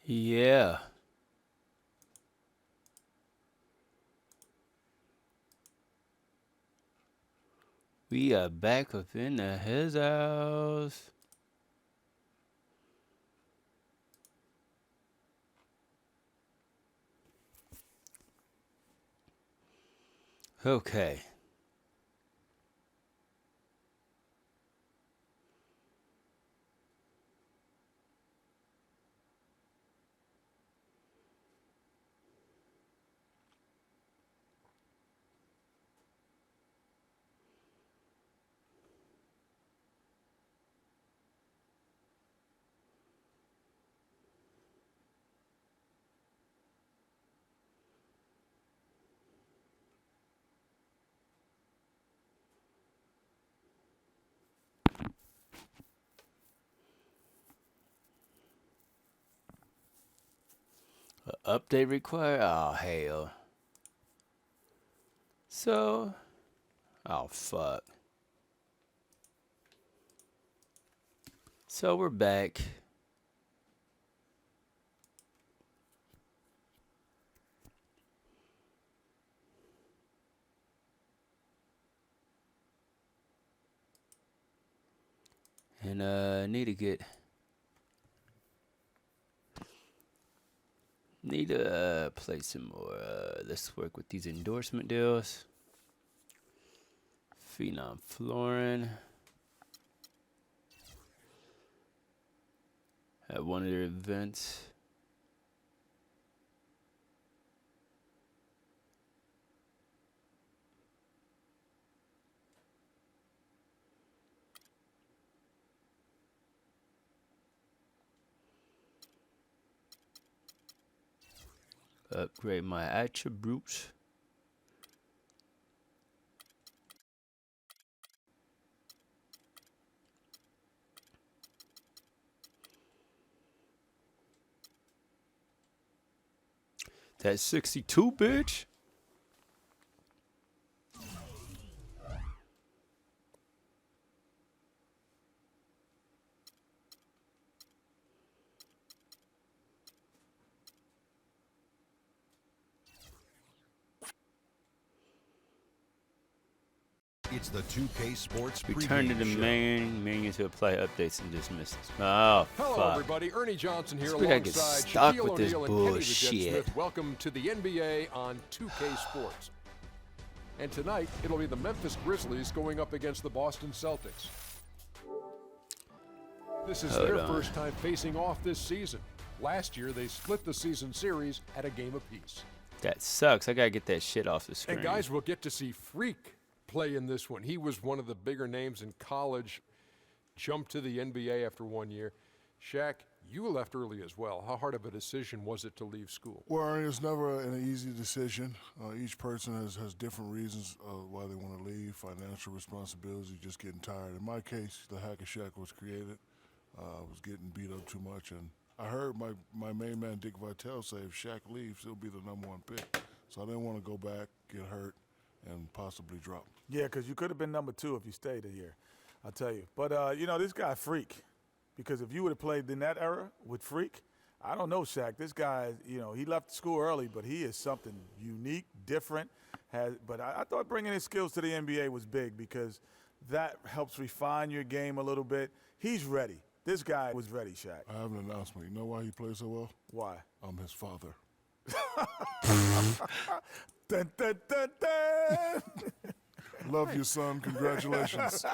Yeah. We are back up in his house. Okay. Update required? Oh, hell. So, oh, fuck. So, we're back. And, need to play some more. Let's work with these endorsement deals. Phenom Florin. At one of their events. Upgrade my attributes. That's 62, bitch. It's the 2K Sports Return to the main menu to apply updates and dismisses. Oh, Hello, fuck. everybody. Ernie Johnson here We gotta get alongside stuck Shaquille with this O'Neal and Kenny the Jet bullshit. Smith. Welcome to the NBA on 2K Sports. And tonight, it'll be the Memphis Grizzlies going up against the Boston Celtics. This is their first time facing off this season. Last year, they split the season series at a game apiece. That sucks. I gotta get that shit off the screen. And guys, we'll get to see Freak play in this one. He was one of the bigger names in college, jumped to the NBA after 1 year. Shaq, you left early as well. How hard of a decision was it to leave school? Well, it's never an easy decision. Each person has different reasons why they want to leave. Financial responsibility, just getting tired. In my case, the Hack and Shack was created. I was getting beat up too much, and I heard my main man Dick Vitale say if Shaq leaves, he'll be the #1 pick. So I didn't want to go back, get hurt, and possibly drop. Yeah, because you could have been #2 if you stayed a year, I'll tell you. But, this guy, Freak, because if you would have played in that era with Freak, I don't know, Shaq. This guy, he left school early, but he is something unique, different. But I thought bringing his skills to the NBA was big because that helps refine your game a little bit. He's ready. This guy was ready, Shaq. I have an announcement. You know why he plays so well? Why? I'm his father. Dun, dun, dun, dun. Love you, son. Congratulations.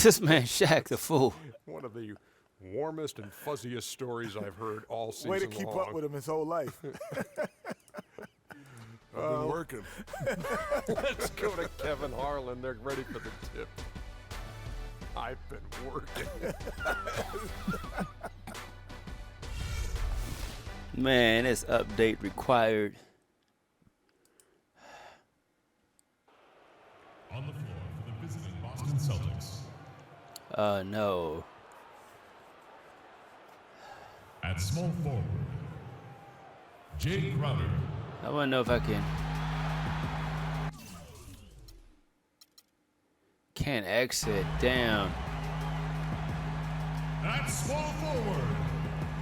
This man Shaq the fool. One of the warmest and fuzziest stories I've heard all season long. Way to keep up with him his whole life. I've been working. Let's go to Kevin Harlan. They're ready for the tip. I've been working. Man, this update required. On the floor for the visiting Boston Celtics. No. At small forward, Jay Crowder. I want to know if I can. Can't exit down. At small forward,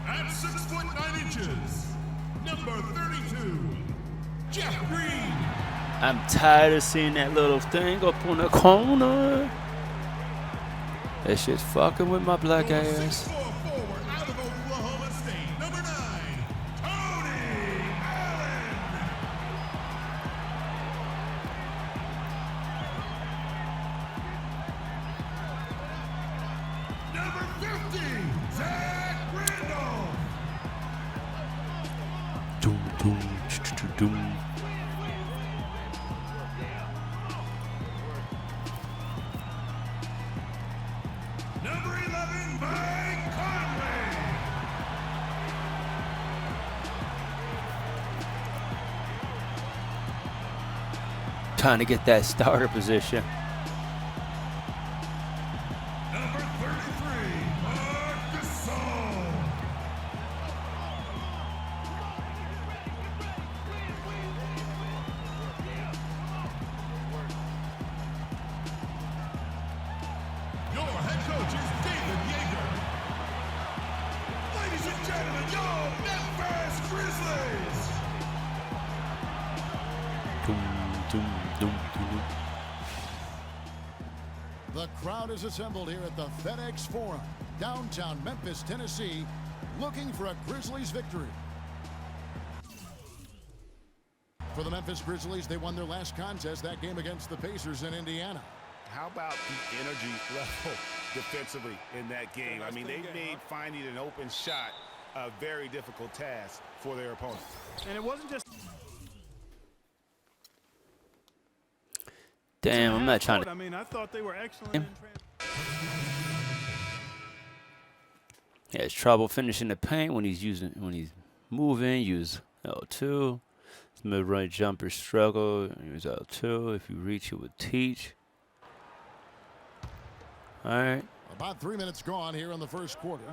At 6'9", number 32, Jeff Green. I'm tired of seeing that little thing up on the corner. That shit's fucking with my black ass. 6'4" forward out of Oklahoma State, number 9, Tony Allen. Number 50, Zach Randolph. Doom, doom, doom. Number 11, Mike Conway. Trying to get that starter position. Number 33, Mark Gasol. Your head coach is David Yeager. Ladies and gentlemen, your Memphis Grizzlies. Doom, doom, doom, doom. The crowd is assembled here at the FedEx Forum, downtown Memphis, Tennessee, looking for a Grizzlies victory. For the Memphis Grizzlies, they won their last contest, that game against the Pacers in Indiana. How about the energy level defensively in that game? I mean, they made finding an open shot a very difficult task for their opponent. And it wasn't just. Damn, I'm not trying to. I mean, I thought they were excellent. In He has trouble finishing the paint when he's moving. Use L2. His mid-range jumper struggle. Use L2. If you reach, it would teach. All right. About 3 minutes gone here in the first quarter.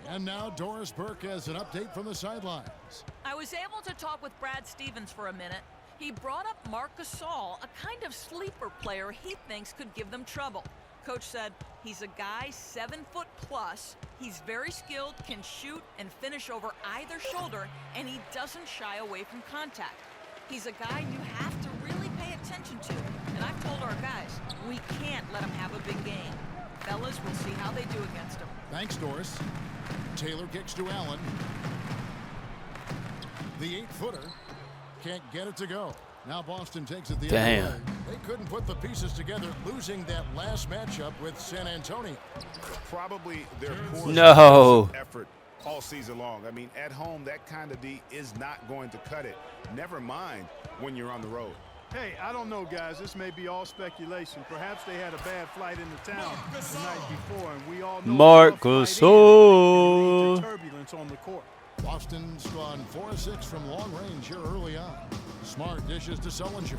And now Doris Burke has an update from the sidelines. I was able to talk with Brad Stevens for a minute. He brought up Marc Gasol, a kind of sleeper player he thinks could give them trouble. Coach said he's a guy 7 foot plus. He's very skilled, can shoot and finish over either shoulder, and he doesn't shy away from contact. He's a guy you have to really pay attention to. And I've told our guys, we can't let him have a big game. Fellas, we'll see how they do against him. Thanks, Doris. Taylor kicks to Allen. The 8-footer can't get it to go. Now Boston takes it the Damn. other way. They couldn't put the pieces together, losing that last matchup with San Antonio. Probably their poorest No. effort all season long. I mean, at home, that kind of D is not going to cut it. Never mind when you're on the road. Hey, I don't know, guys. This may be all speculation. Perhaps they had a bad flight into town the night before, and we all know Marc how a flight Gasol. is. Turbulence on the court. Boston's gone 4 of 6 from long range here early on. Smart dishes to Sullinger.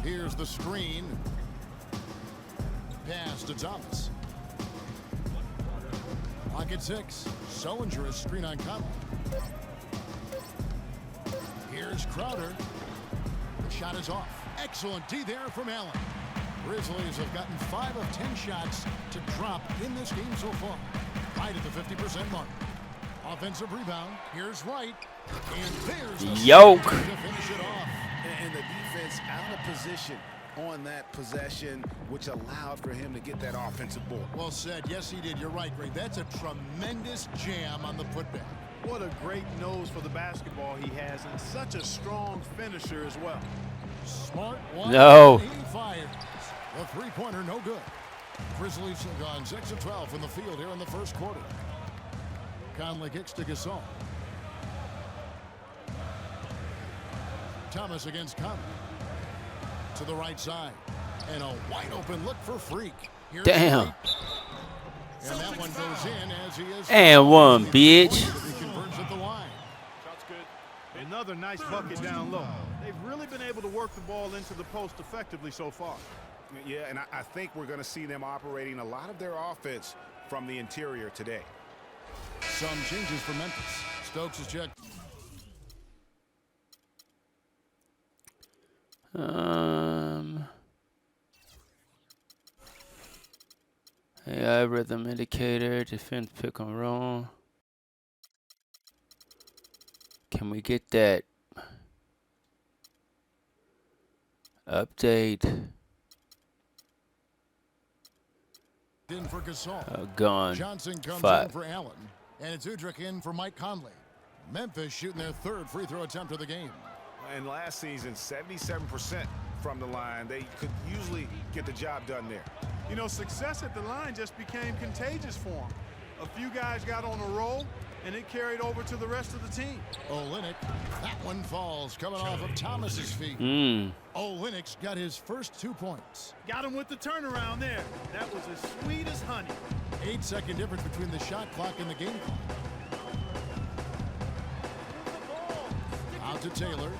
Here's the screen. Pass to Thomas. Pocket 6. Sullinger is screen on Conley. Here's Crowder. The shot is off. Excellent D there from Allen. Grizzlies have gotten 5 of 10 shots to drop in this game so far. Right at the 50% mark. Offensive rebound. Here's Wright. And there's the Yoke. to finish it off. And the defense out of position on that possession, which allowed for him to get that offensive board. Well said. Yes, he did. You're right, Greg. That's a tremendous jam on the putback. What a great nose for the basketball he has, and such a strong finisher as well. Smart one. No. He fires. The three-pointer, no good. Grizzlies have gone 6 of 12 from the field here in the first quarter. Conley kicks to Gasol. Thomas against Conley. To the right side. And a wide open look for Freak. Here's Damn. Freak. And that one goes in as he is. And one, bitch. He converts at the line. Shot's good. Another nice bucket down low. They've really been able to work the ball into the post effectively so far. Yeah, and I think we're going to see them operating a lot of their offense from the interior today. Some changes for Memphis. Stokes is checked. AI rhythm indicator, defense pick and roll. Can we get that update? In for Gasol. Gone. Johnson comes 5. in for Allen. And it's Udrich in for Mike Conley. Memphis shooting their 3rd free throw attempt of the game. And last season, 77% from the line. They could usually get the job done there. You know, success at the line just became contagious for him. A few guys got on a roll, and it carried over to the rest of the team. Olynyk, that one falls coming off of Thomas's feet. Olynyk's got his first 2 points. Got him with the turnaround there. That was as sweet as honey. 8-second difference between the shot clock and the game clock. Out to Taylor.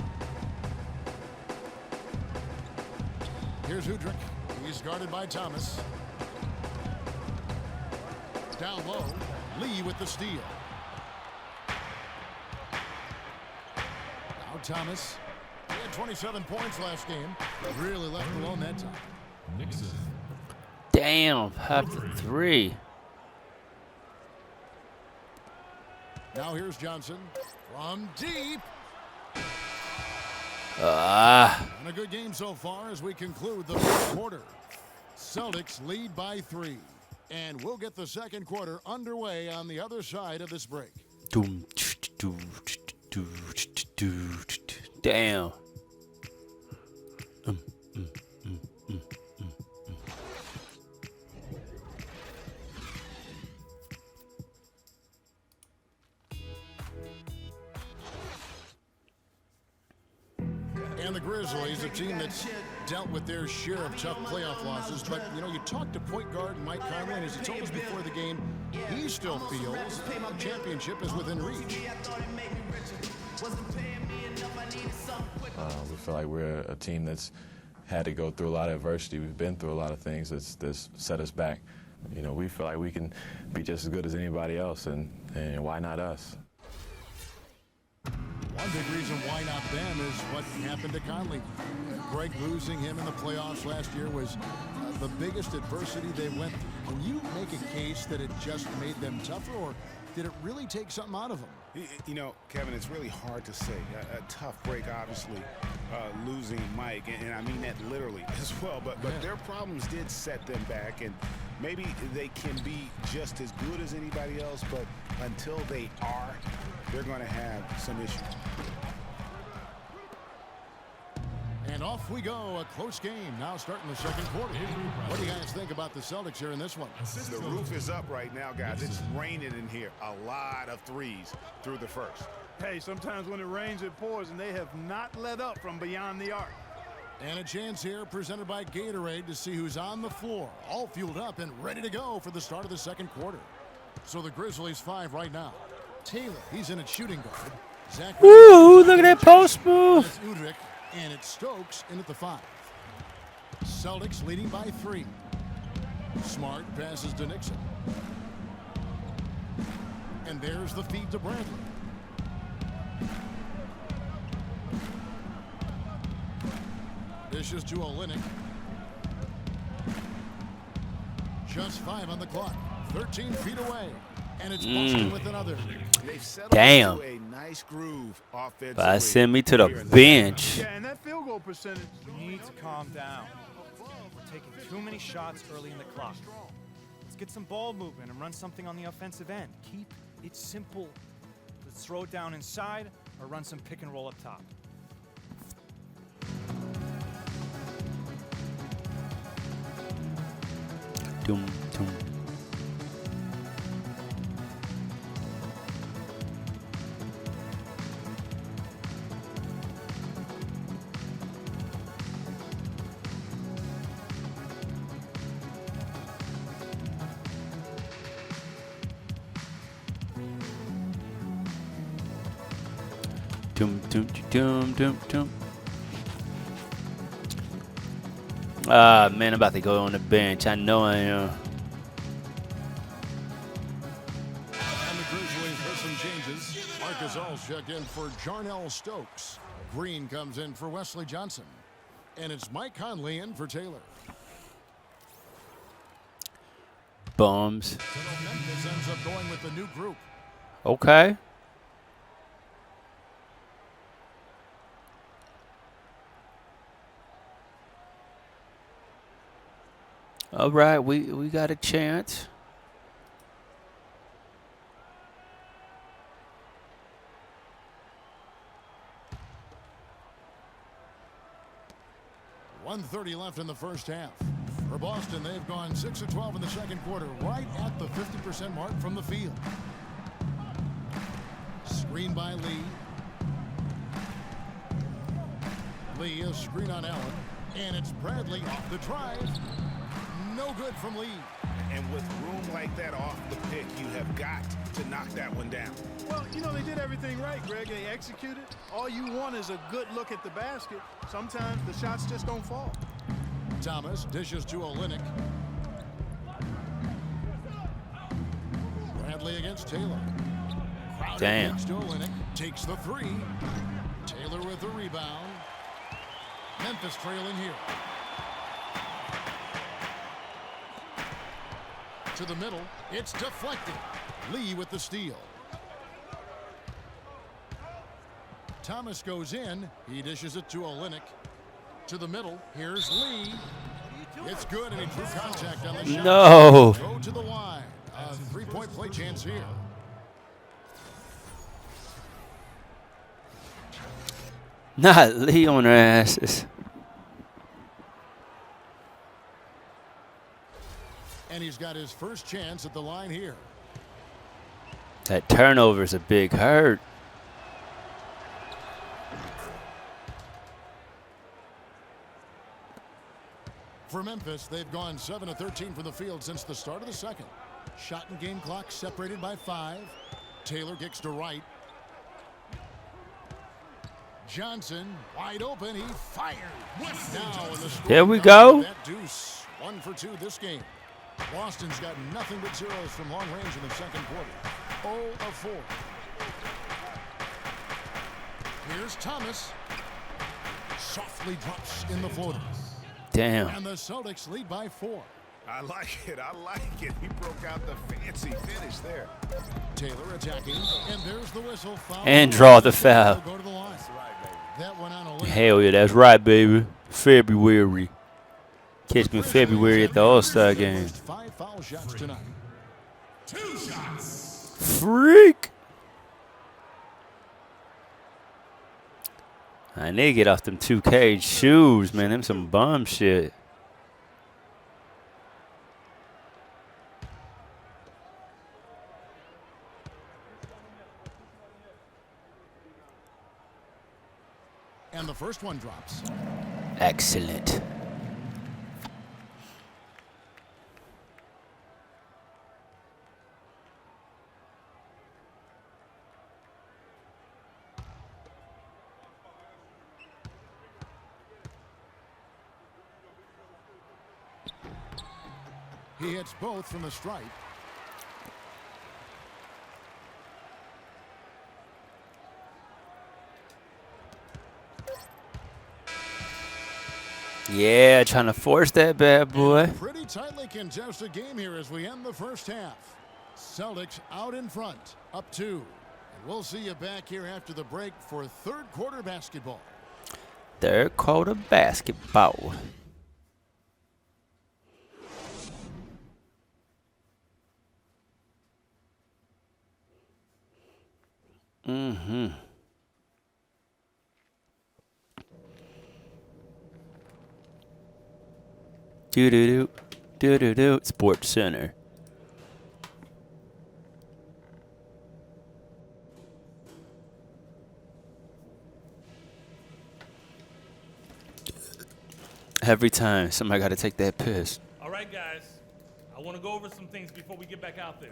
Here's Udrich. He's guarded by Thomas. Down low, Lee with the steal. Now Thomas. He had 27 points last game. Really left alone that time. Damn, half the 3. Now here's Johnson from deep. And a good game so far as we conclude the 4th quarter. Celtics lead by 3. And we'll get the 2nd quarter underway on the other side of this break. Damn. And the Grizzlies, a team that's dealt with their share of tough playoff losses. But, you know, you talked to point guard Mike Conley, and as he told us before the game, he still feels the championship is within reach. We feel like we're a team that's had to go through a lot of adversity. We've been through a lot of things that's set us back. You know, we feel like we can be just as good as anybody else, and why not us? One big reason why not them is what happened to Conley. Greg losing him in the playoffs last year was the biggest adversity they went through. Can you make a case that it just made them tougher, or did it really take something out of them? You know, Kevin, it's really hard to say. A tough break, obviously, losing Mike, and I mean that literally as well. But their problems did set them back, and maybe they can be just as good as anybody else, but until they are, they're going to have some issues. And off we go, a close game now starting the 2nd quarter. What do you guys think about the Celtics here in this one? The roof is up right now, guys. It's raining in here. A lot of threes through the first. Hey, sometimes when it rains, it pours, and they have not let up from beyond the arc. And a chance here presented by Gatorade to see who's on the floor, all fueled up and ready to go for the start of the 2nd quarter. So the Grizzlies 5 right now. Taylor, he's in at shooting guard. Zach. Ooh, look at that post move. It's Udrich, and it's Stokes in at the 5. Celtics leading by 3. Smart passes to Nixon. And there's the feed to Bradley. Dishes to Olynyk. Just 5 on the clock. 13 feet away. And it's Boston with another. Damn. A nice groove But send me to the bench. Yeah, and that field goal percentage. You need to calm down. We're taking too many shots early in the clock. Let's get some ball movement and run something on the offensive end. Keep it simple. Let's throw it down inside or run some pick and roll up top. Doom, doom. Doom, doom, doom, doom, doom. Ah, man, I'm about to go on the bench. I know I am. And the Grizzlies with some changes. Marcus check in for Jarnell Stokes. Green comes in for Wesley Johnson. And it's Mike Conley in for Taylor. bums. So Memphis ends up going with the new group. Okay. All right, we got a chance. .130 left in the first half. For Boston, they've gone 6 of 12 in the second quarter, right at the 50% mark from the field. Screen by Lee. Lee, a screen on Allen. And it's Bradley off the drive. No good from Lee. And with room like that off the pick, you have got to knock that one down. Well, you know, they did everything right, Greg. They executed. All you want is a good look at the basket. Sometimes the shots just don't fall. Thomas dishes to Olynyk. Bradley against Taylor. Crowder Damn. to Olynyk. Takes the three. Taylor with the rebound. Memphis trailing here. To the middle. It's deflected. Lee with the steal. Thomas goes in. He dishes it to Olynyk. To the middle. Here's Lee. It's good, and he drew contact on the shot. No. Go to the line. A three-point play chance here. Not Lee on their asses. And he's got his first chance at the line here. That turnover's a big hurt. For Memphis, they've gone 7 of 13 from the field since the start of the second. Shot and game clock separated by 5. Taylor kicks to right. Johnson wide open. He fired. Now in the score. There we go. That deuce. 1 for 2 this game. Boston's got nothing but zeros from long range in the second quarter. 0 of 4. Here's Thomas. Softly drops in the floater. Damn. And the Celtics lead by 4. I like it. I like it. He broke out the fancy finish there. Taylor attacking, and there's the whistle. Foul. And draw the foul. Go to the line. That one on a Hell yeah, that's right, baby. February. Catch me in February at the All-Star game. 5 foul shots tonight. 2 shots. Freak. I need to get off them 2K shoes, man. Them some bum shit. And the first one drops. Excellent. He hits both from the stripe. Yeah, trying to force that bad boy. Pretty tightly contested game here as we end the first half. Celtics out in front, up 2. And we'll see you back here after the break for third quarter basketball. Third quarter basketball. Mm-hmm. Do-do-do. Do-do-do. Sports Center. Every time somebody got to take that piss. All right, guys. I want to go over some things before we get back out there.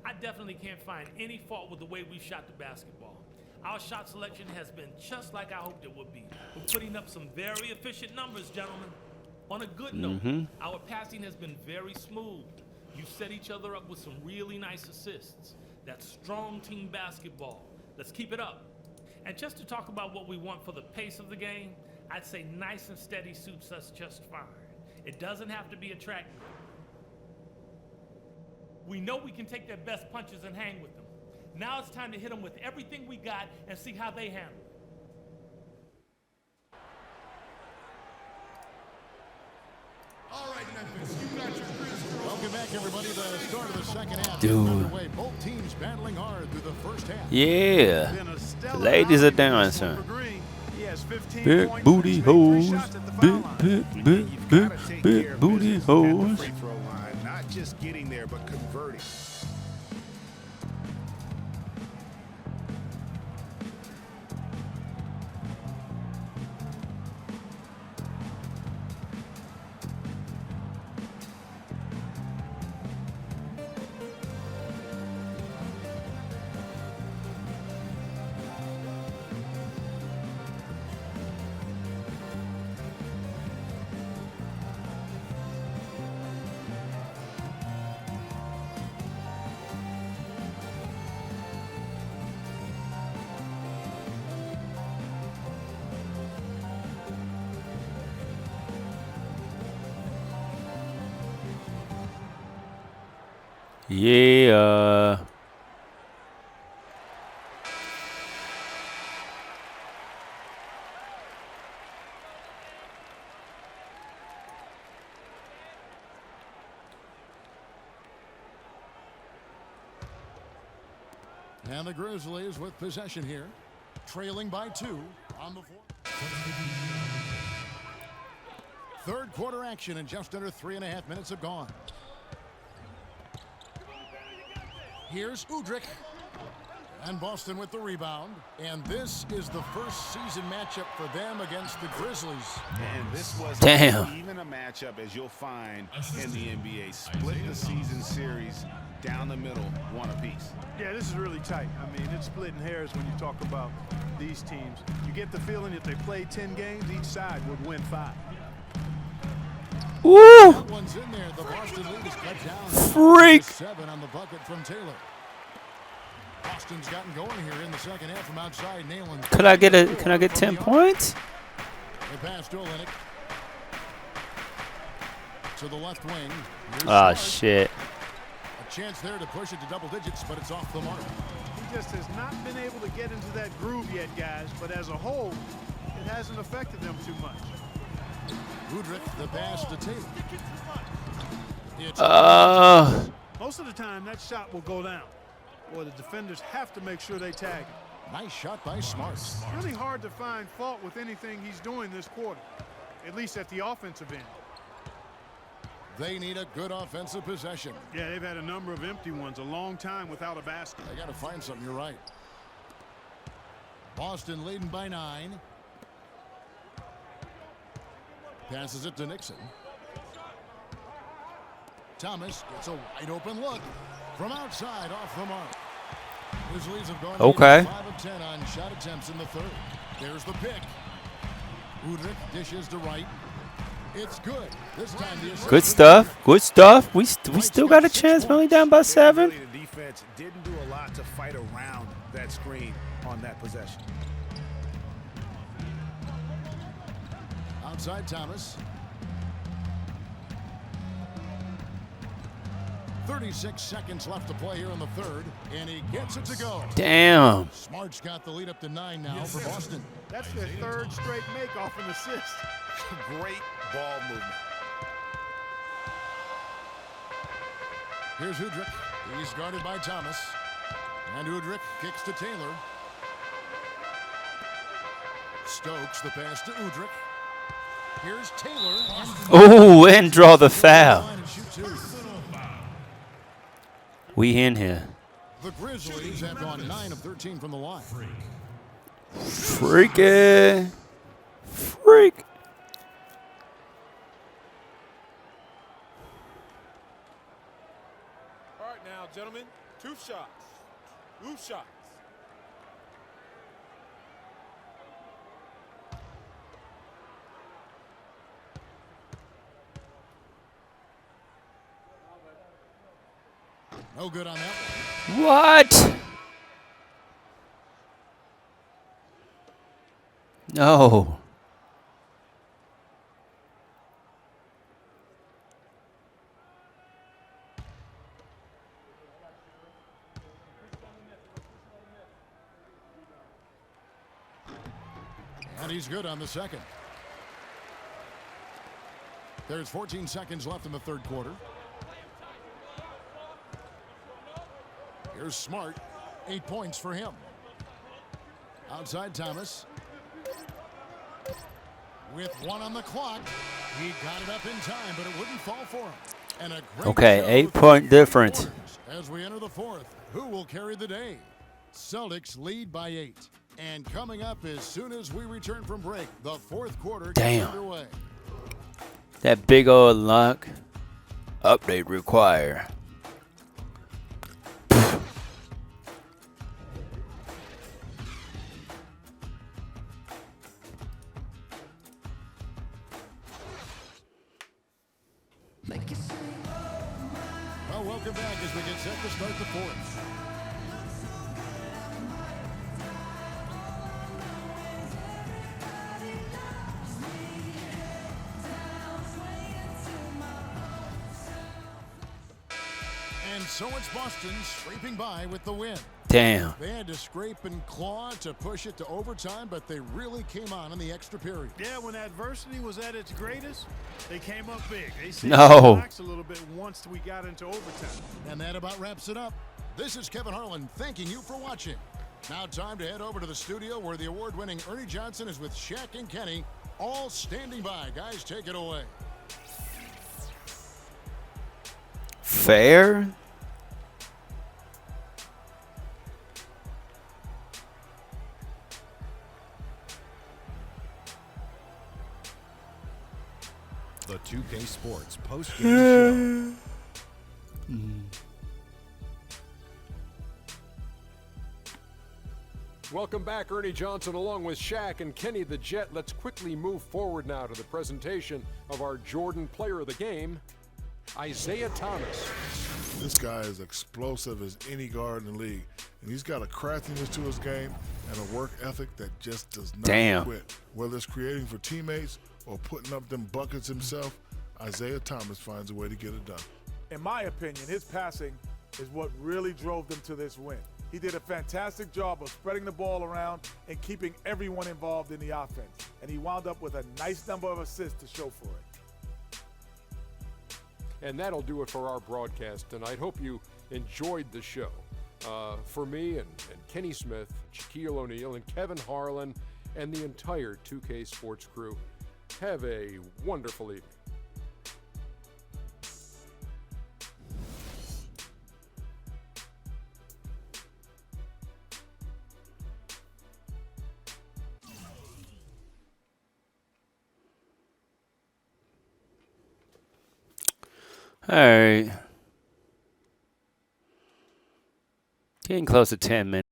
I definitely can't find any fault with the way we shot the basketball. Our shot selection has been just like I hoped it would be. We're putting up some very efficient numbers, gentlemen. On a good note, our passing has been very smooth. You set each other up with some really nice assists. That's strong team basketball. Let's keep it up. And just to talk about what we want for the pace of the game, I'd say nice and steady suits us just fine. It doesn't have to be a track meet. We know we can take their best punches and hang with them. Now it's time to hit them with everything we got and see how they handle it. All right, Memphis, you got your criticism. Welcome back, everybody, to the start of the second half. Dude. Underway. Both teams battling hard through the first half. Yeah. The ladies are dancing. He has 15 Big points, booty he's made 3 hoes. shots at the foul Big, line. big, big, big, big booty hoes. Free throw line, not just getting there, but converting. Yeah. And the Grizzlies with possession here, trailing by 2 on the fourth. Third quarter action, and just under 3.5 minutes have gone. Here's Udrich. And Boston with the rebound. And this is the first season matchup for them against the Grizzlies. And this was even a matchup as you'll find in the NBA. Split the season series down the middle, one apiece. Yeah, this is really tight. I mean, it's splitting hairs when you talk about these teams. You get the feeling if they played 10 games, each side would win 5. Woo! That one's in there. The Boston lead is cut down. Freak! 7 on the bucket from Taylor. Boston's gotten going here in the second half from outside. Nailing. Can I get 10 points? They pass to Olynyk. To the left wing. Ah, shit. A chance there to push it to double digits, but it's off the mark. He just has not been able to get into that groove yet, guys. But as a whole, it hasn't affected them too much. Udrich, the pass to Taylor. Most of the time, that shot will go down. Or the defenders have to make sure they tag him. Nice shot by Smart. It's really hard to find fault with anything he's doing this quarter, at least at the offensive end. They need a good offensive possession. Yeah, they've had a number of empty ones, a long time without a basket. They got to find something, you're right. Boston leading by 9. Passes it to Nixon. Thomas gets a wide open look from outside off the mark. Grizzlies have gone 5 of 10 on shot attempts in the third. There's the pick. Udrich dishes to Wright. It's good. This time the Good stuff. Good stuff. We still got a chance. We're only down by 7. The defense didn't do a lot to fight around that screen on that possession. Outside Thomas. 36 seconds left to play here in the third, and he gets it to go. Damn. Smart's got the lead up to 9 now for Boston. That's their third straight make off an assist. Great ball movement. Here's Udrich. He's guarded by Thomas. And Udrich kicks to Taylor. Stokes the pass to Udrich. Here's Taylor. Oh, and draw the foul. We in here. The Grizzlies have gone 9 of 13 from the line. Freaky. Freak. All right now, gentlemen, 2 shots. 2 shots. No good on that one. What? No. And he's good on the second. There's 14 seconds left in the third quarter. Here's Smart. 8 points for him. Outside Thomas. With 1 on the clock. He got it up in time, but it wouldn't fall for him. And a great Okay, 8-point difference. As we enter the fourth, who will carry the day? Celtics lead by 8. And coming up as soon as we return from break, the fourth quarter gets underway. That big old lock. Update required. Well, welcome back as we get set to start the fourth. And so it's Boston scraping by with the win. Damn. They had to scrape and claw to push it to overtime, but they really came on in the extra period. Yeah, when adversity was at its greatest, they came up big. They No. relaxed a little bit once we got into overtime. And that about wraps it up. This is Kevin Harlan thanking you for watching. Now time to head over to the studio where the award-winning Ernie Johnson is with Shaq and Kenny, all standing by. Guys, take it away. Fair? The 2K Sports post-game show. Welcome back, Ernie Johnson along with Shaq and Kenny the Jet. Let's quickly move forward now to the presentation of our Jordan Player of the Game, Isaiah Thomas. This guy is explosive as any guard in the league, and he's got a craftiness to his game and a work ethic that just does not quit. Whether it's creating for teammates or putting up them buckets himself, Isaiah Thomas finds a way to get it done. In my opinion, his passing is what really drove them to this win. He did a fantastic job of spreading the ball around and keeping everyone involved in the offense. And he wound up with a nice number of assists to show for it. And that'll do it for our broadcast tonight. Hope you enjoyed the show. For me and Kenny Smith, Shaquille O'Neal, and Kevin Harlan, and the entire 2K Sports crew, have a wonderful evening. All right. Getting close to 10 minutes.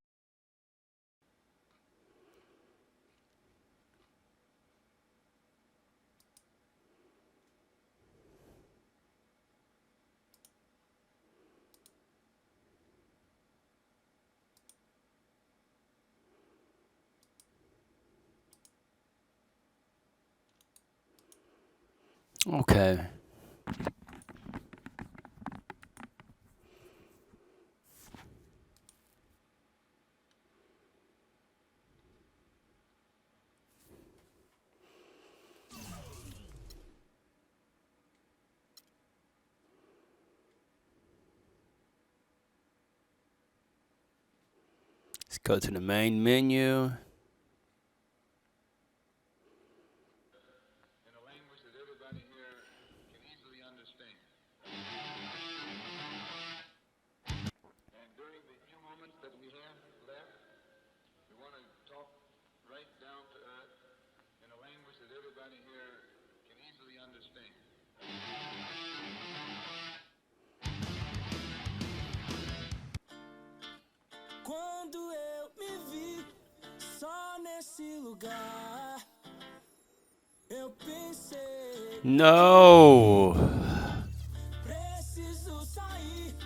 Okay. Let's go to the main menu. Quando eu me vi só nesse lugar, eu pensei, No. preciso sair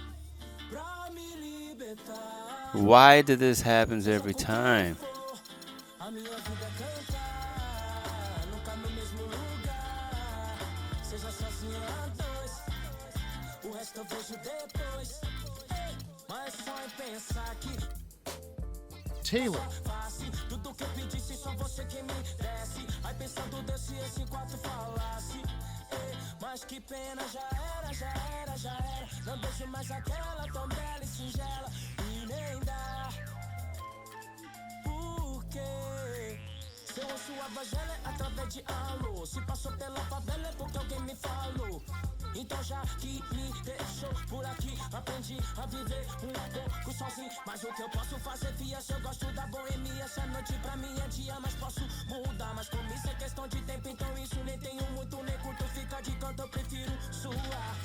pra me libertar. Why did this happen every time? A minha vida é cantar, nunca no mesmo lugar. Seja sozinho a dois, o resto eu vejo depois. Mas só em pensar que Taylor. Tudo que eu pedisse, só você que me desse. Aí pensando, Deus, se esse quarto falasse. Mas que pena, já era. Não deixo mais aquela tão bela e singela. E nem dá. Por quê? Seu rosto avagela é através de alô. Se passou pela favela é porque alguém me falou. Então já que me deixou por aqui, aprendi a viver um pouco sozinho. Mas o que eu posso fazer, fia, se eu gosto da boemia. Essa noite pra mim é dia, mas posso mudar. Mas como isso é questão de tempo, então isso nem tenho muito, nem curto. Fica de canto, eu prefiro suar.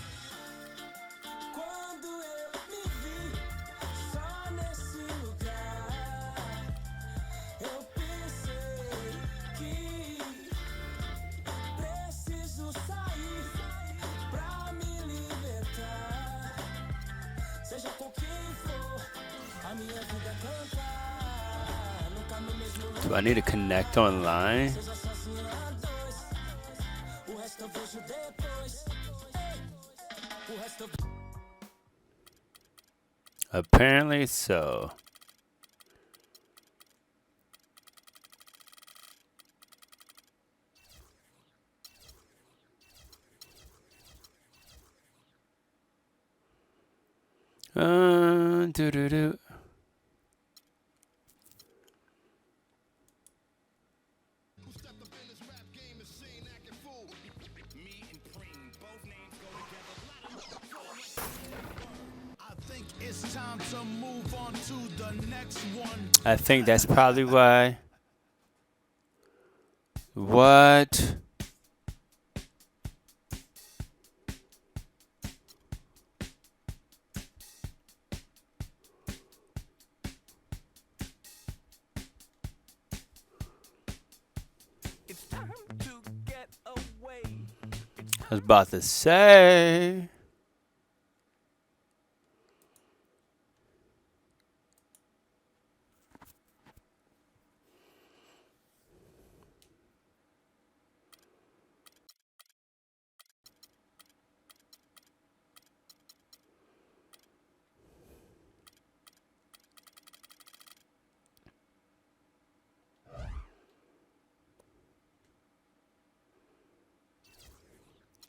Quando eu me vi só nesse lugar, eu pensei que preciso sair pra me libertar. Seja com quem for, a minha vida é cantar. Nunca no mesmo lugar. Do I need to connect online? Seja sozinho a dois. O resto eu vejo depois. O resto eu vejo. Apparently so. Do. It's time to move on to the next one. I think that's probably why. What? It's time to get away. I was about to say.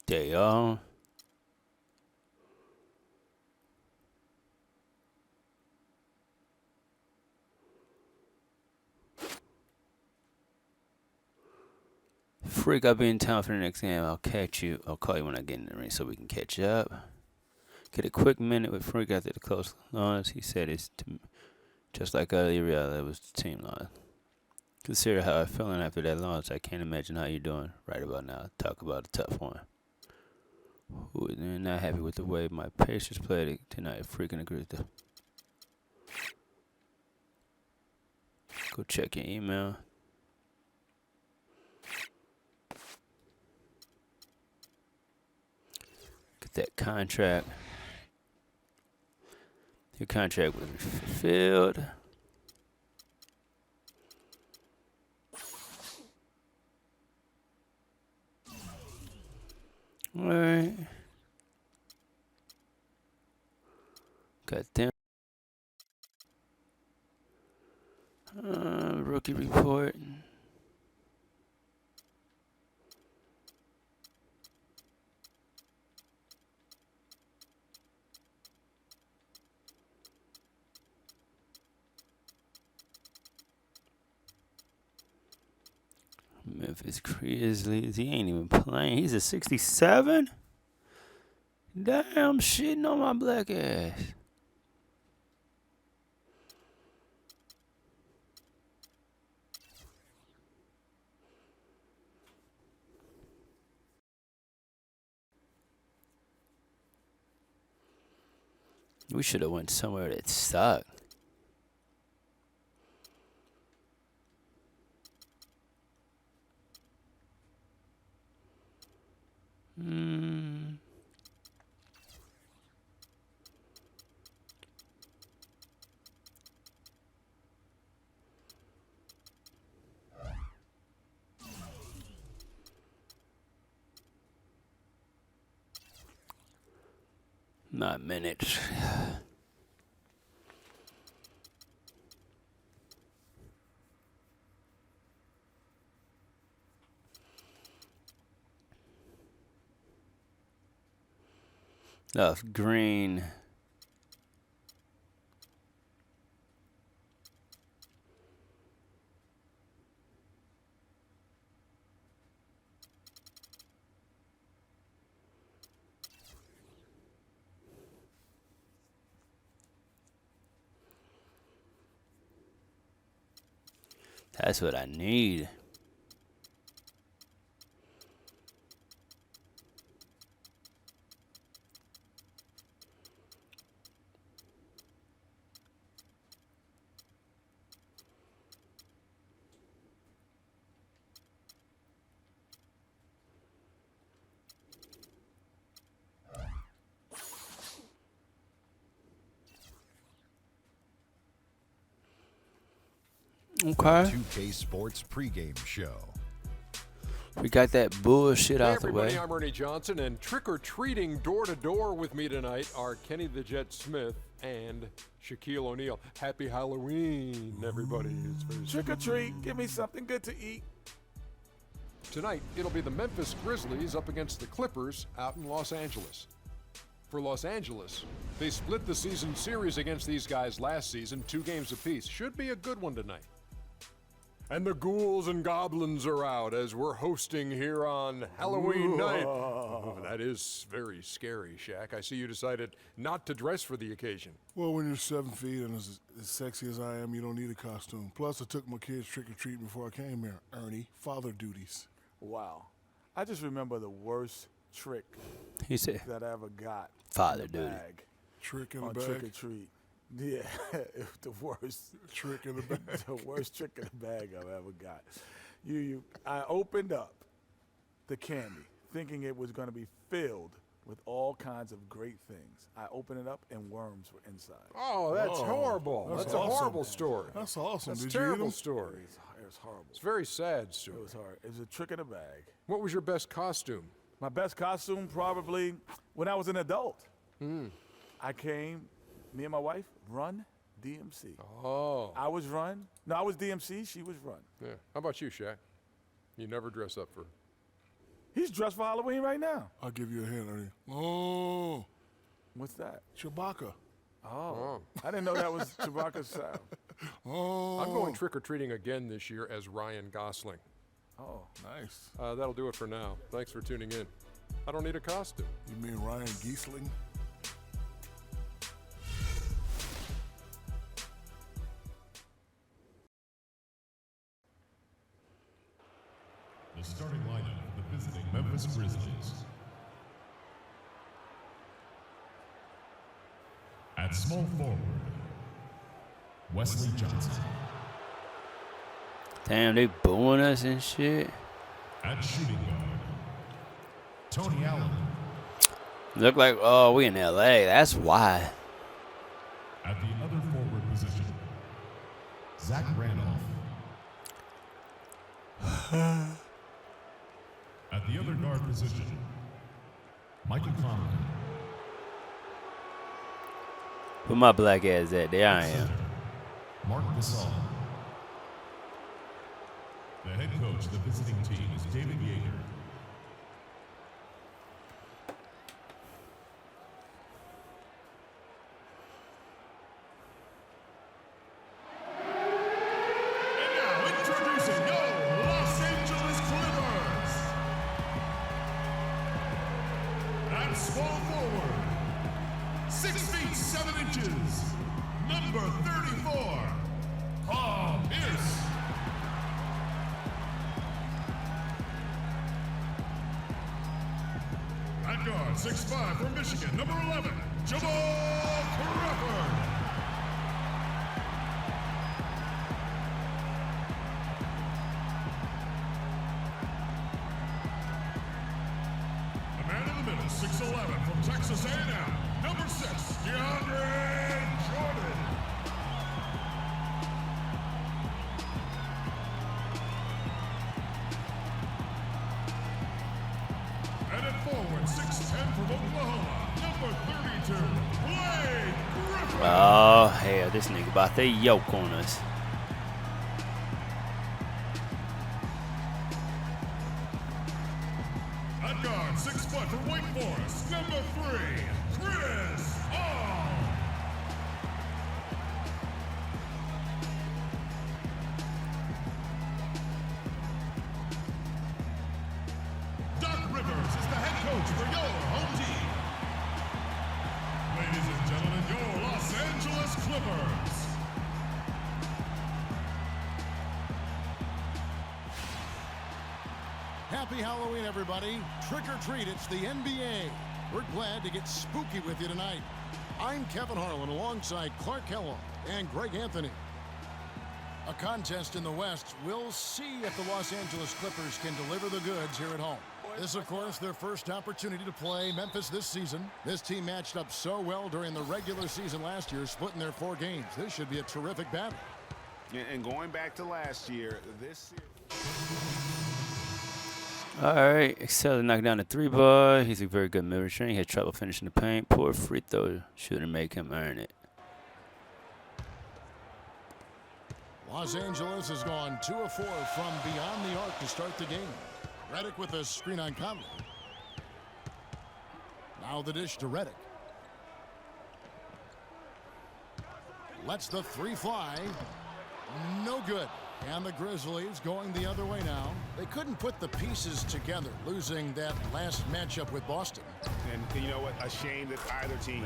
There you go. Freak, I'll be in town for the next game. I'll catch you. I'll call you when I get in the ring so we can catch up. Get a quick minute with Freak after the close launch. He said it's just like earlier, that was the team launch. Consider how I'm feeling after that launch. I can't imagine how you're doing right about now. Talk about a tough one. Who is not happy with the way my Pacers played tonight? Freaking agree with them. Go check your email. Get that contract. Your contract was fulfilled. Alright. Got them. Rookie report. Memphis Grizzlies. He ain't even playing. He's a 67? Damn, shitting on my black ass. We should have went somewhere that sucked. Not minutes. Green. That's what I need. Okay. 2K Sports pregame show. We got that bullshit Hey out the everybody, way. I'm Ernie Johnson, and trick-or-treating door-to-door with me tonight are Kenny the Jet Smith and Shaquille O'Neal. Happy Halloween, everybody. It's very Trick or treat, give me something good to eat. Tonight, it'll be the Memphis Grizzlies up against the Clippers out in Los Angeles. For Los Angeles, they split the season series against these guys last season, 2 games apiece. Should be a good one tonight. And the ghouls and goblins are out as we're hosting here on Halloween night. Oh, that is very scary, Shaq. I see you decided not to dress for the occasion. Well, when you're 7 feet and as sexy as I am, you don't need a costume. Plus, I took my kids trick-or-treating before I came here. Ernie, father duties. Wow. I just remember the worst trick He said, that I ever got. father in the duty. bag Trick in the on bag. trick or treat. Yeah, it was the worst Trick in the bag. the worst trick in the bag I've ever got. I opened up the candy thinking it was going to be filled with all kinds of great things. I opened it up and worms were inside. Oh, that's horrible. That's a awesome. horrible story. That's awesome. That's a Did you eat terrible 'em? story. It was horrible. It's a very sad story. It was hard. It was a trick in the bag. What was your best costume? My best costume probably when I was an adult. I came, me and my wife, Run DMC. Oh. I was Run. No, I was DMC. She was Run. Yeah. How about you, Shaq? You never dress up for... He's dressed for Halloween right now. I'll give you a hint, Ernie. Oh, What's that? Chewbacca. Oh. I didn't know that was Chewbacca's sound. Oh. I'm going trick-or-treating again this year as Ryan Gosling. Oh. Nice. That'll do it for now. Thanks for tuning in. I don't need a costume. You mean Ryan Giesling? The starting lineup for the visiting Memphis Grizzlies. At small forward, Wesley Johnson. Damn, they booing us and shit. At shooting guard, Tony Allen. Look like, oh, we in LA. That's why. At the other forward position, Zach Randolph. At the other guard position, Michael Conley. Where my black ass at? There I am. Mark Gasol. The head coach of the visiting team is David Yeager. And now introducing your Los Angeles Clippers. At small forward, 6 feet 7 inches, number 34, Paul Pierce. At guard, 6'5" from Michigan, number 11, Jamal Crawford. A man in the middle, 6'11", from Texas A&M, number 6, DeAndre Jordan. And at forward, 6'10" from Oklahoma, number 32, Blake Griffin. Oh, hell, this nigga about to yoke on us. At guard, 6 foot from Wake Forest, number 3, Chris Happy Halloween, everybody. Trick or treat, it's the NBA. We're glad to get spooky with you tonight. I'm Kevin Harlan alongside Clark Kellogg and Greg Anthony. A contest in the West. We'll see if the Los Angeles Clippers can deliver the goods here at home. This, of course, their first opportunity to play Memphis this season. This team matched up so well during the regular season last year, splitting their 4 games. This should be a terrific battle. And going back to last year, this All right, Excel knocked down the 3-ball. He's a very good mid-range. He had trouble finishing the paint. Poor free throw shouldn't make him earn it. Los Angeles has gone 2 of 4 from beyond the arc to start the game. Redick with a screen on Conley. Now the dish to Redick. Lets the 3 fly. No good. And the Grizzlies going the other way now. They couldn't put the pieces together, losing that last matchup with Boston. And you know what? A shame that either team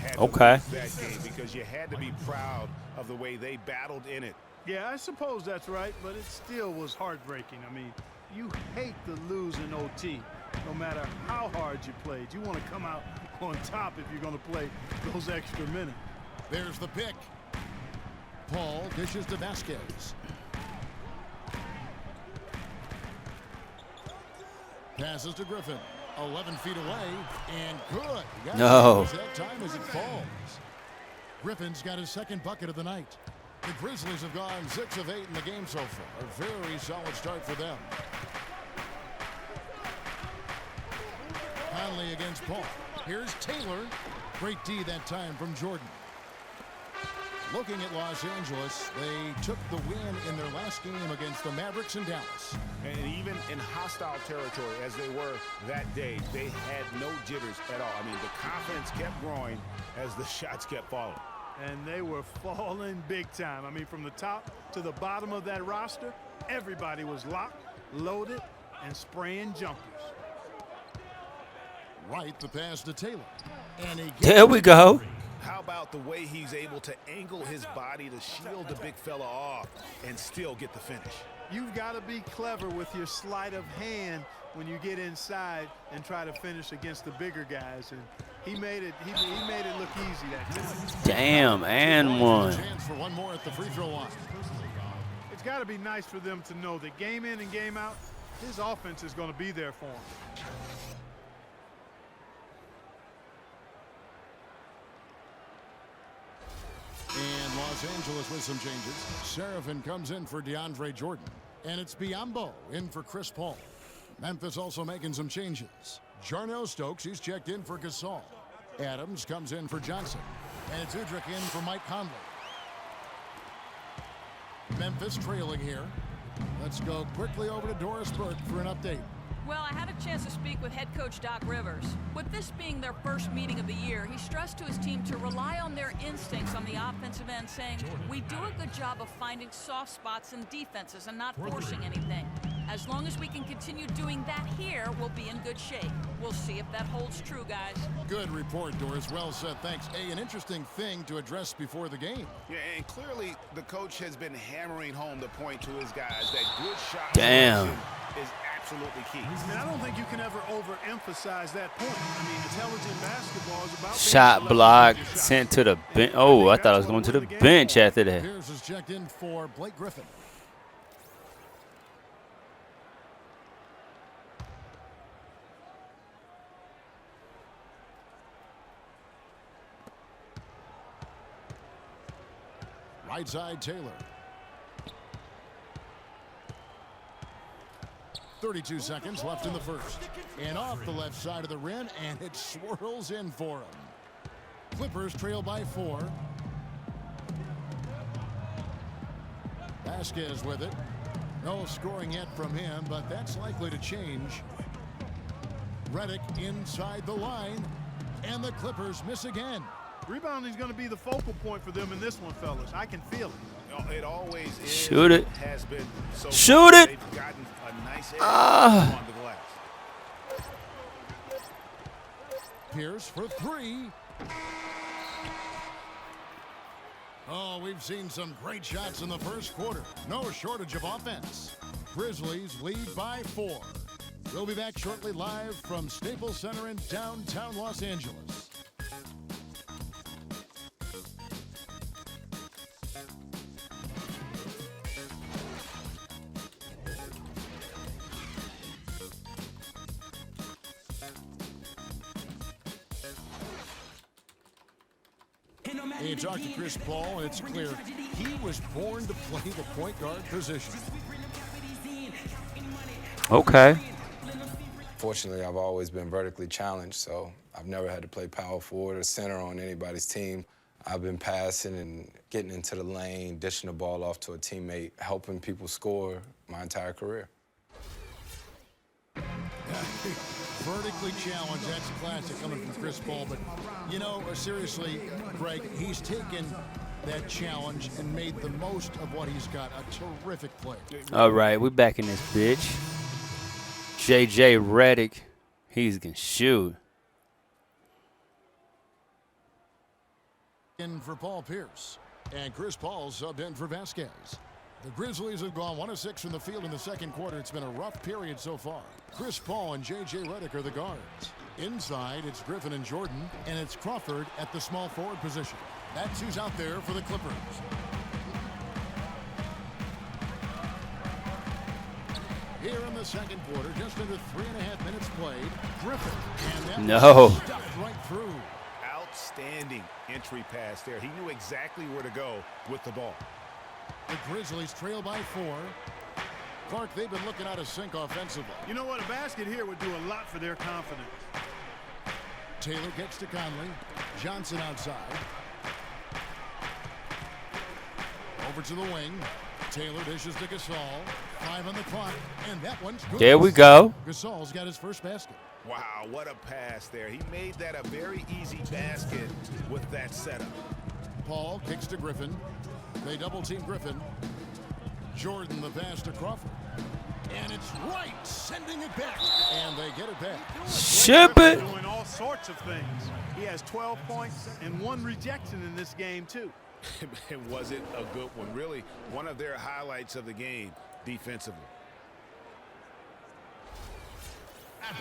had to Okay. lose that game because you had to be proud of the way they battled in it. Yeah, I suppose that's right, but it still was heartbreaking. I mean, you hate to lose in OT, no matter how hard you played. You want to come out on top if you're going to play those extra minutes. There's the pick. Paul dishes to Vasquez. Passes to Griffin. 11 feet away, and good. Got No. that time as it falls. Griffin's got his second bucket of the night. The Grizzlies have gone 6 of 8 in the game so far. A very solid start for them. Conley against Paul. Here's Taylor. Great D that time from Jordan. Looking at Los Angeles, they took the win in their last game against the Mavericks in Dallas. And even in hostile territory, as they were that day, they had no jitters at all. I mean, the confidence kept growing as the shots kept falling. And they were falling big time. I mean, from the top to the bottom of that roster, everybody was locked, loaded, and spraying jumpers. Right, the pass to Taylor. And he There we go. How about the way he's able to angle his body to shield the big fella off and still get the finish? You've got to be clever with your sleight of hand when you get inside and try to finish against the bigger guys. And he made it look easy that time. Damn, and one. Chance for one more at the free throw line. It's got to be nice for them to know that game in and game out, his offense is going to be there for him. And Los Angeles with some changes. Seraphin comes in for DeAndre Jordan. And it's Biyombo in for Chris Paul. Memphis also making some changes. Jarnell Stokes, he's checked in for Gasol. Adams comes in for Johnson. And it's Udrich in for Mike Conley. Memphis trailing here. Let's go quickly over to Doris Burke for an update. Well, I had a chance to speak with head coach Doc Rivers. With this being their first meeting of the year, he stressed to his team to rely on their instincts on the offensive end, saying, we do a good job of finding soft spots in defenses and not forcing anything. As long as we can continue doing that here, we'll be in good shape. We'll see if that holds true, guys. Good report, Doris. Well said. Thanks. An interesting thing to address before the game. Yeah, and clearly the coach has been hammering home the point to his guys that good shot Damn. is absolutely key. And I don't think you can ever overemphasize that point. I mean, intelligent basketball is about Shot blocked, sent to the bench. Oh, I thought I was going to the bench after that. Pierce is checked in for Blake Griffin. Right side, Taylor. 32 seconds left in the first. And off the left side of the rim, and it swirls in for him. Clippers trail by 4. Vasquez with it. No scoring yet from him, but that's likely to change. Redick inside the line, and the Clippers miss again. Rebounding is going to be the focal point for them in this one, fellas. I can feel it. It always is. Shoot it. Has been so Shoot it. They've gotten a nice edge on the glass. Pierce for 3. Oh, we've seen some great shots in the first quarter. No shortage of offense. Grizzlies lead by 4. We'll be back shortly live from Staples Center in downtown Los Angeles. You talk to Chris Paul, and it's clear he was born to play the point guard position. Okay. Fortunately, I've always been vertically challenged, so I've never had to play power forward or center on anybody's team. I've been passing and getting into the lane, dishing the ball off to a teammate, helping people score my entire career. Vertically challenged, that's classic coming from Chris Paul. But, you know, seriously, Greg, he's taken that challenge and made the most of what he's got. A terrific play. All right, we're back in this bitch. JJ Redick, he can shoot. In for Paul Pierce. And Chris Paul subbed in for Vasquez. The Grizzlies have gone 1 of 6 from the field in the second quarter. It's been a rough period so far. Chris Paul and J.J. Redick are the guards. Inside, it's Griffin and Jordan, and it's Crawford at the small forward position. That's who's out there for the Clippers. Here in the second quarter, just under 3.5 minutes played, Griffin. And that was stuffed right through. Outstanding entry pass there. He knew exactly where to go with the ball. The Grizzlies trail by 4. Clark, they've been looking out of sync offensively. You know what? A basket here would do a lot for their confidence. Taylor gets to Conley. Johnson outside. Over to the wing. Taylor dishes to Gasol. 5 on the clock, and that one's good. There we go. Gasol's got his first basket. Wow, what a pass there. He made that a very easy basket with that setup. Paul kicks to Griffin. They double-team Griffin. Jordan the pass to Crawford. And it's right, sending it back. And they get it back. Ship it. Doing all sorts of things. He has 12 points and 1 rejection in this game, too. And was it a good one? Really, one of their highlights of the game defensively.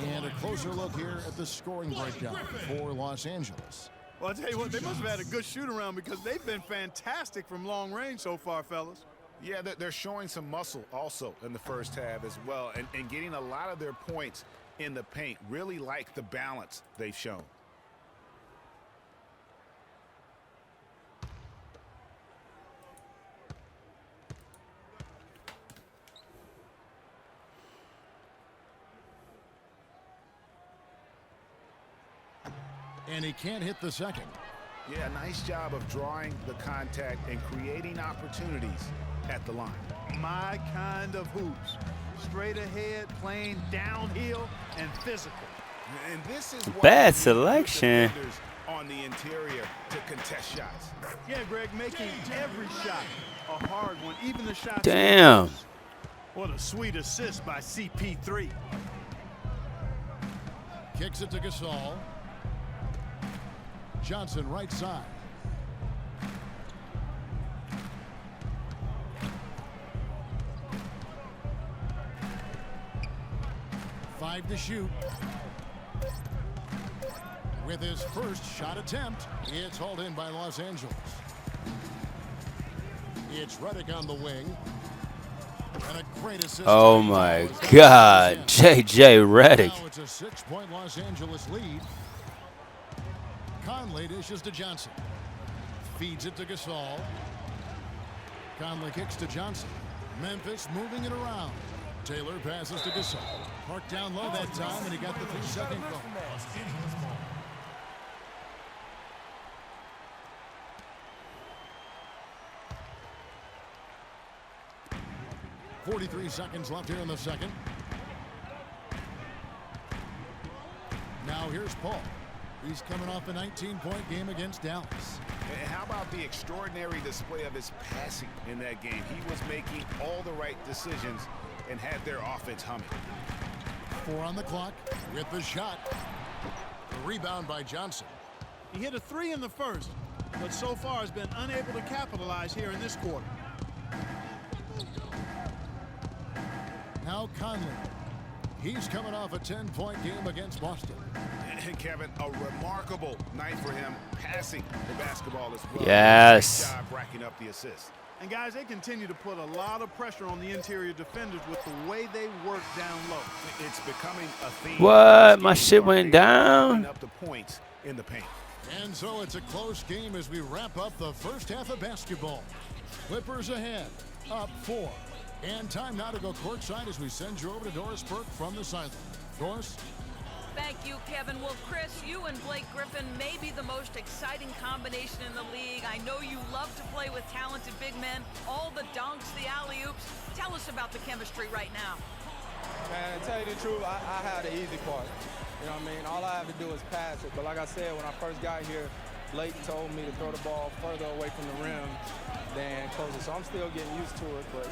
And a closer look here at the scoring breakdown for Los Angeles. Well, I'll tell you what, they must have had a good shoot-around because they've been fantastic from long range so far, fellas. Yeah, they're showing some muscle also in the first half as well, and getting a lot of their points in the paint. Really like the balance they've shown. And he can't hit the second. Yeah, nice job of drawing the contact and creating opportunities at the line. My kind of hoops. Straight ahead, playing downhill, and physical. And this is bad selection on the interior to contest shots. Yeah, Greg, making every shot a hard one, even the shots. Damn. What a sweet assist by CP3. Kicks it to Gasol. Johnson right side. Five to shoot. With his first shot attempt, it's hauled in by Los Angeles. It's Redick on the wing. And a great assist. Oh my God, JJ Redick. Now it's a 6-point Los Angeles lead. Conley dishes to Johnson. Feeds it to Gasol. Conley kicks to Johnson. Memphis moving it around. Taylor passes to Gasol. Parked down low that time, and he got the 3-second goal. 43 seconds left here in the second. Now here's Paul. He's coming off a 19-point game against Dallas. And how about the extraordinary display of his passing in that game? He was making all the right decisions and had their offense humming. 4 on the clock with the shot. The rebound by Johnson. He hit a 3 in the first, but so far has been unable to capitalize here in this quarter. Now Conley. He's coming off a 10-point game against Boston. And Kevin, a remarkable night for him passing the basketball as well. Yes. Great job racking up the assists. And guys, they continue to put a lot of pressure on the interior defenders with the way they work down low. It's becoming a theme. What? My shit went down? Up the points in the paint. And so it's a close game as we wrap up the first half of basketball. Clippers ahead, up 4. And time now to go courtside as we send you over to Doris Burke from the sideline. Doris? Thank you, Kevin. Well, Chris, you and Blake Griffin may be the most exciting combination in the league. I know you love to play with talented big men, all the dunks, the alley-oops. Tell us about the chemistry right now. Man, to tell you the truth, I had the easy part. You know what I mean? All I have to do is pass it. But like I said, when I first got here, Blake told me to throw the ball further away from the rim than closer. So I'm still getting used to it, but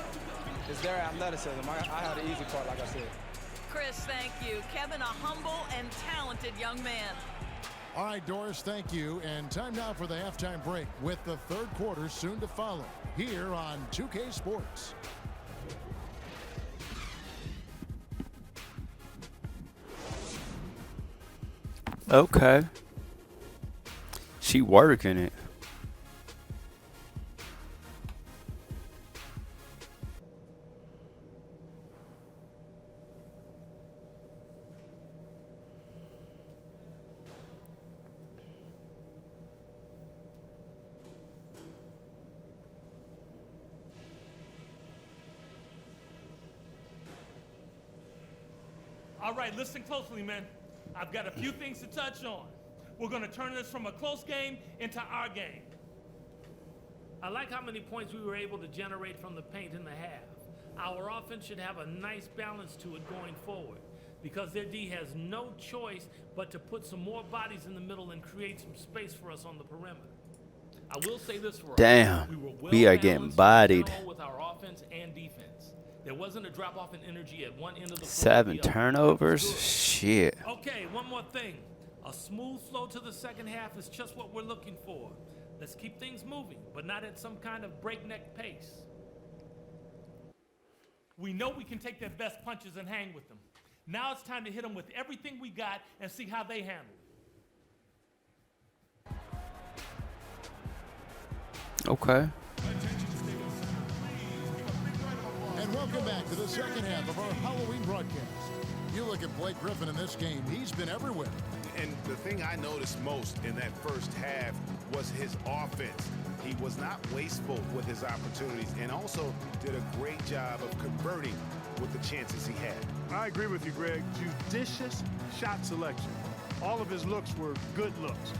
it's their athleticism. I had the easy part, like I said. Chris, thank you. Kevin, a humble and talented young man. All right, Doris, thank you. And time now for the halftime break with the third quarter soon to follow here on 2K Sports. Okay. She working it. All right, listen closely, man. I've got a few things to touch on. We're going to turn this from a close game into our game. I like how many points we were able to generate from the paint in the half. Our offense should have a nice balance to it going forward because their D has no choice but to put some more bodies in the middle and create some space for us on the perimeter. I will say this for us. Damn, We were well we are getting bodied. with our offense and defense. There wasn't a drop off in energy at one end of the floor. 7 turnovers? Shit. Okay, one more thing. A smooth flow to the second half is just what we're looking for. Let's keep things moving, but not at some kind of breakneck pace. We know we can take their best punches and hang with them. Now it's time to hit them with everything we got and see how they handle it. Okay. And welcome back to the second half of our Halloween broadcast. You look at Blake Griffin in this game, he's been everywhere. And the thing I noticed most in that first half was his offense. He was not wasteful with his opportunities and also did a great job of converting with the chances he had. I agree with you, Greg. Judicious shot selection. All of his looks were good looks.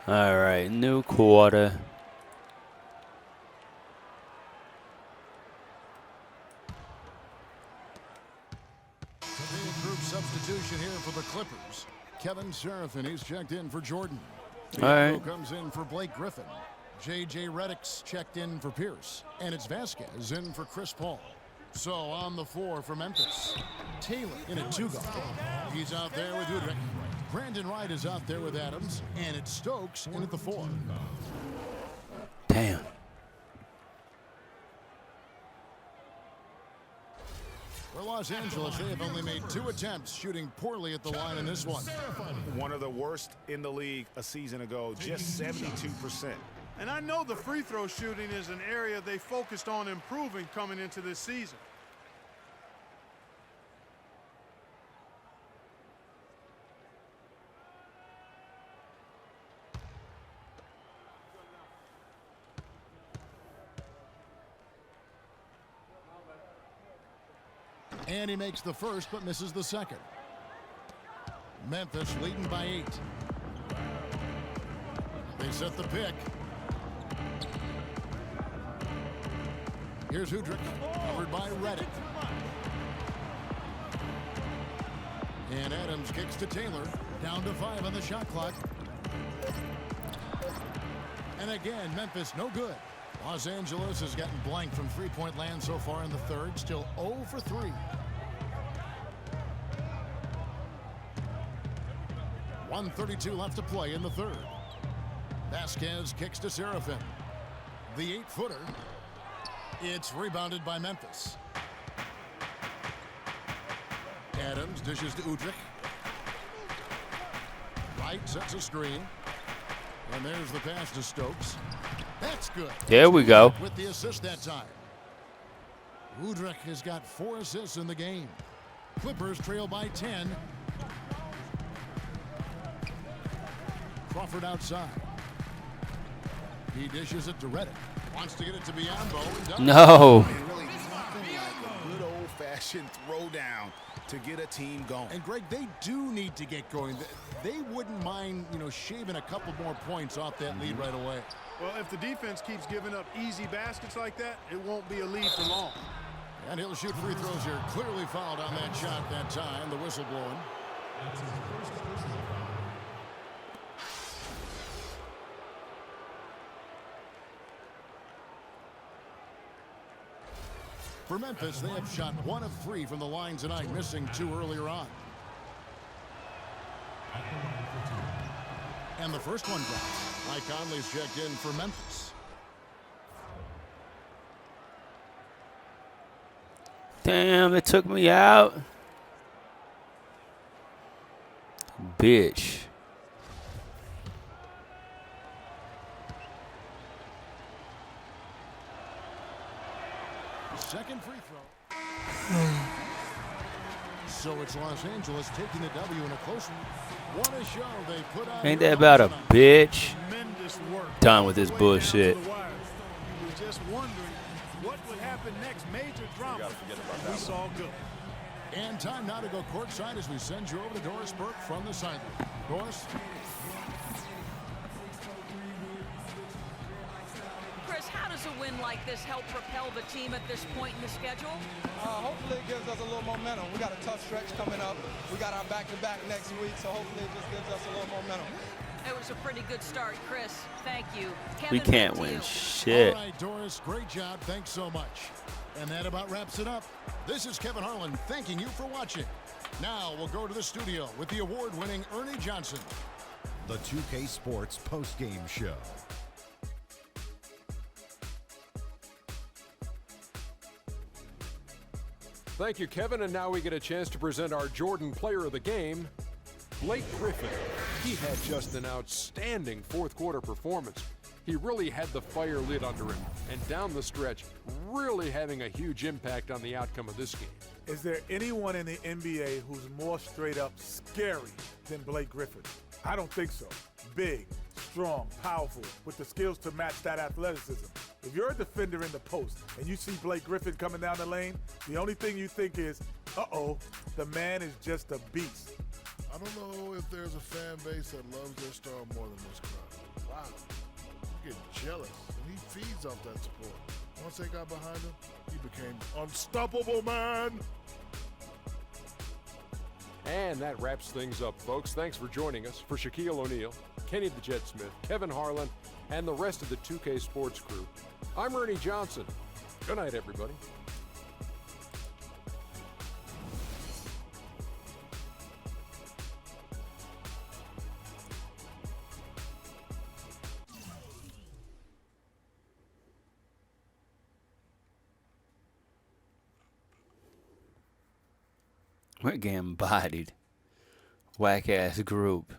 All right, new quarter. Big group substitution here for the Clippers. Kevin Seraphin, he's checked in for Jordan. All right. Comes in for Blake Griffin. J.J. Redick's checked in for Pierce. And it's Vasquez in for Chris Paul. So on the floor for Memphis. Talon in a 2-guard. He's out there with Udrich. Brandon Wright is out there with Adams. And it's Stokes in at the 4. Damn. For Los Angeles, they have only made 2 attempts, shooting poorly at the line in this one. One of the worst in the league a season ago, just 72%. And I know the free throw shooting is an area they focused on improving coming into this season. And he makes the first but misses the second. Memphis leading by 8. They set the pick. Here's Udrich, covered by Reddick. And Adams kicks to Taylor. Down to 5 on the shot clock. And again, Memphis no good. Los Angeles has gotten blank from three-point land so far in the third. Still 0 for 3. 1:32 left to play in the third. Vasquez kicks to Serafin. The 8-footer. It's rebounded by Memphis. Adams dishes to Udrich. Wright sets a screen. And there's the pass to Stokes. That's good. There we go. With the assist that time. Udrich has got 4 assists in the game. Clippers trail by 10. Crawford outside. He dishes it to Reddick. Wants to get it to Biombo. No. Really nothing like a good old-fashioned throwdown to get a team going. And Greg, they do need to get going. They wouldn't mind, shaving a couple more points off that lead right away. Well, if the defense keeps giving up easy baskets like that, it won't be a lead for long. And he'll shoot free throws here. Clearly fouled on that shot that time. The whistle blowing. For Memphis, they have shot 1 of 3 from the line tonight, missing 2 earlier on. And the first one drops. Mike Conley's checked in for Memphis. Damn, it took me out. Bitch. Second free throw. So it's Los Angeles taking the W in a close one. What a show they put on. Ain't that about a bitch? Tremendous work. Done with this bullshit. You were just wondering what would happen next. Major drama. We saw good. And time now to go courtside as we send you over to Doris Burke from the sideline. Doris. Chris, how does a win like this help propel the team at this point in the schedule? Hopefully it gives us a little momentum. We got a tough stretch coming up. We got our back-to-back next week, so hopefully it just gives us a little momentum. It was a pretty good start, Chris. Thank you. We Kevin, can't back to win you. shit. All right, Doris, great job. Thanks so much. And that about wraps it up. This is Kevin Harlan thanking you for watching. Now we'll go to the studio with the award-winning Ernie Johnson. The 2K Sports postgame show. Thank you, Kevin. And now we get a chance to present our Jordan Player of the Game, Blake Griffin. He had just an outstanding fourth-quarter performance. He really had the fire lit under him, and down the stretch, really having a huge impact on the outcome of this game. Is there anyone in the NBA who's more straight-up scary than Blake Griffin? I don't think so. Big, strong, powerful, with the skills to match that athleticism. If you're a defender in the post and you see Blake Griffin coming down the lane, the only thing you think is, uh-oh, the man is just a beast. I don't know if there's a fan base that loves their star more than this crowd. Wow. I'm getting jealous, and he feeds off that support. Once they got behind him, he became unstoppable, man. And that wraps things up, folks. Thanks for joining us. For Shaquille O'Neal, Kenny the Jet Smith, Kevin Harlan, and the rest of the 2K Sports crew, I'm Ernie Johnson. Good night, everybody. We're getting bodied. Whack ass group.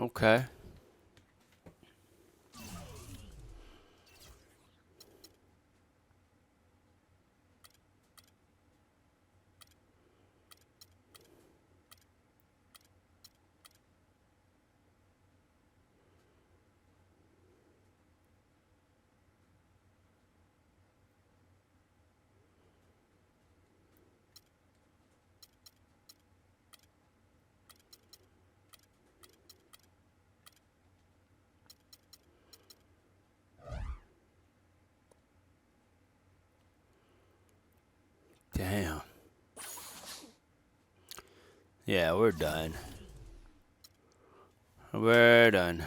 Okay. Damn. Yeah, we're done. We're done.